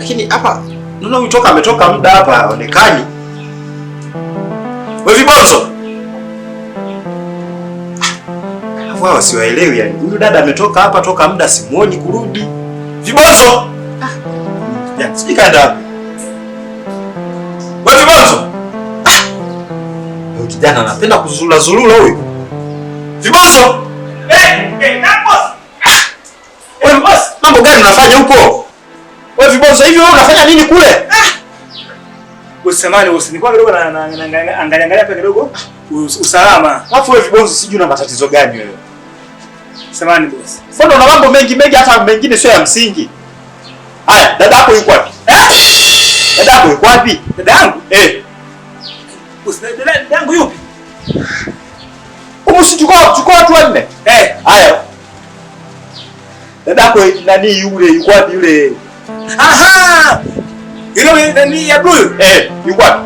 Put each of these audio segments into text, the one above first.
Lakini hapa naona huyu toka ametoka muda hapa haonekani. Wewe vibonzo. Wao siwaelewi yani. Huyu dada ametoka hapa toka muda simuoni kurudi. Vibonzo. Ya, sijui kaenda. Wewe vibonzo. Huyu kijana anapenda kuzulula zulula huyu. Vibonzo. Na boss. Wewe boss, mambo gani unafanya huko? Wewe vibonzo hivi wewe unafanya nini kule? Usamani usinikuwa kidogo na angalia hapa kidogo usalama. Alafu wewe vibonzo sijui una matatizo gani wewe? Samani boss. Mbona una mambo mengi hata mengine sio ya msingi? Haya, dada yako yuko wapi? Dada yako yuko wapi? Dada yangu? Boss, dada yangu yupi? Chukua watu wanne. Haya. Dada yako nani yule yuko wapi yule? Aha! Yule nani ya blue? Yuko wapi?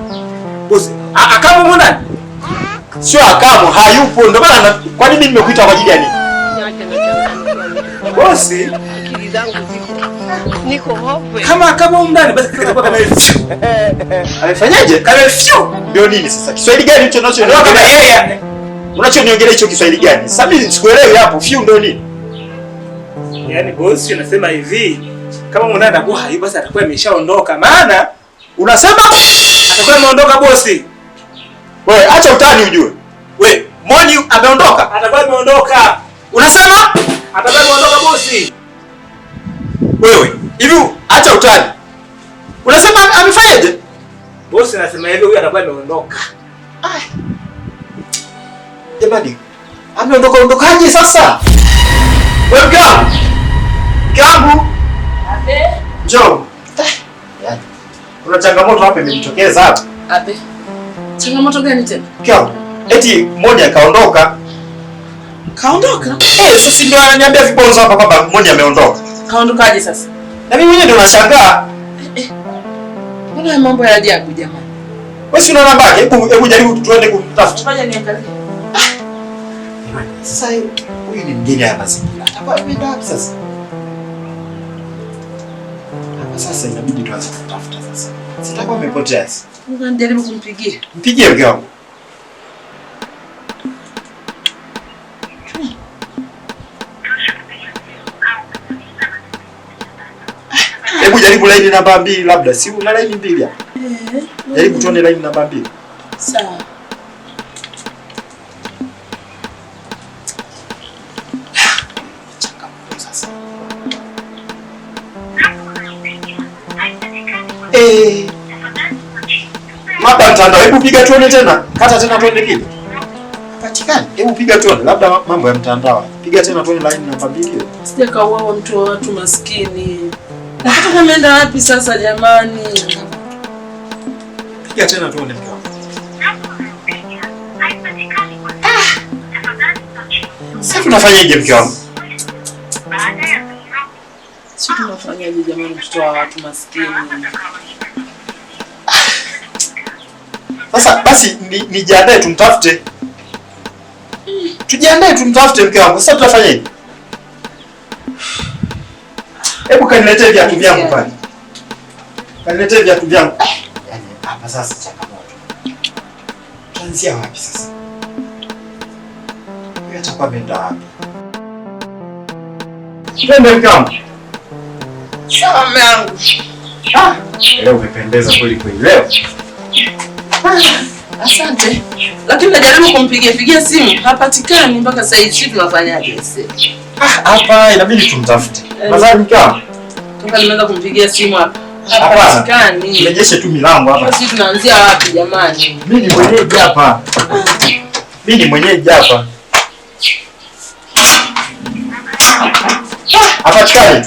Boss, akamu mbona? Sio akamu, hayupo. Ndio maana kwa nini nimekuita kwa ajili ya nini? Boss, akili zangu niko hope. Kama ndani basi kitakuwa kama hivi. Amefanyaje? Kama hivi. Ndio nini sasa? Kiswahili gani hicho unachoniongelea? Yeye. Unachoniongelea hicho Kiswahili gani? Sasa mimi sikuelewi hapo. Fiu ndio nini? Yaani boss anasema hivi, kama mwana atakuwa haibu basi atakuwa ameshaondoka. Maana unasema atakuwa ameondoka boss. Wewe acha utani ujue. Wewe, Moni ameondoka? Atakuwa ameondoka. Unasema atakuwa ameondoka boss. Wewe, hivi acha utani. Unasema amefanyaje? Boss anasema hivi huyu atakuwa ameondoka. Jamani, ameondokaje sasa? Wewe Gambu. Njoo. Yaani, kuna changamoto hapa imejitokeza hapa. Changamoto gani tena? Gambu. Eti mmoja kaondoka. Kaondoka? Sasa ndio ananiambia vibonzo hapa kwamba mmoja ameondoka. Kaondokaje sasa? Na mimi mwenyewe ndio nashangaa. Mbona mambo ya ajabu jamani? Wewe si unaona baki? Hebu jaribu tuende kumtafuta. Ngoja niangalie. Sasa huyu ni mgeni hapa mazingira. Atakuwa ameenda wapi sasa? Hapa sasa inabidi tuanze kutafuta sasa. Sitakuwa amepotea sasa. Ngoja nijaribu kumpigia. Mpigie mke wangu. Hebu jaribu line namba 2 labda. Si una line 2 hapa? Jaribu tuone line namba 2. Sawa. Mapa mtandao, hebu piga tuone tena. Kata tena tuone kile. Patikani. Hebu piga tuone, labda mambo ya mtandao. Piga tena tuone line namba 2. Sijakauawa mtu wa watu maskini. Na hata kameenda wapi sasa jamani? Piga tena tuone mke wangu. Sasa tunafanyaje mke wangu? Sisi tunafanyaje jamani mtoto wa watu maskini? Sasa basi nijiandae tumtafute. Tujiandae tumtafute mke wangu. Sasa tutafanyaje? Hebu kaniletee viatu vyangu pale. Kaniletee viatu vyangu. Yaani hapa sasa changamoto. Tuanzia wapi sasa? Yeye atakuwa ameenda wapi? Twende mke wangu. Sawa mume wangu. Leo umependeza kweli kweli leo. Asante. Lakini najaribu kumpigia simu, hapatikani mpaka sasa hivi. Tunafanyaje sasa? Hapa inabidi tumtafute. Nadhani mke wangu. Toka nimeanza kumpigia simu hapa. Hapatikani. Turejeshe tu milango hapa. Sisi tunaanzia wapi jamani? Mimi ni mwenyeji hapa. Hapatikani.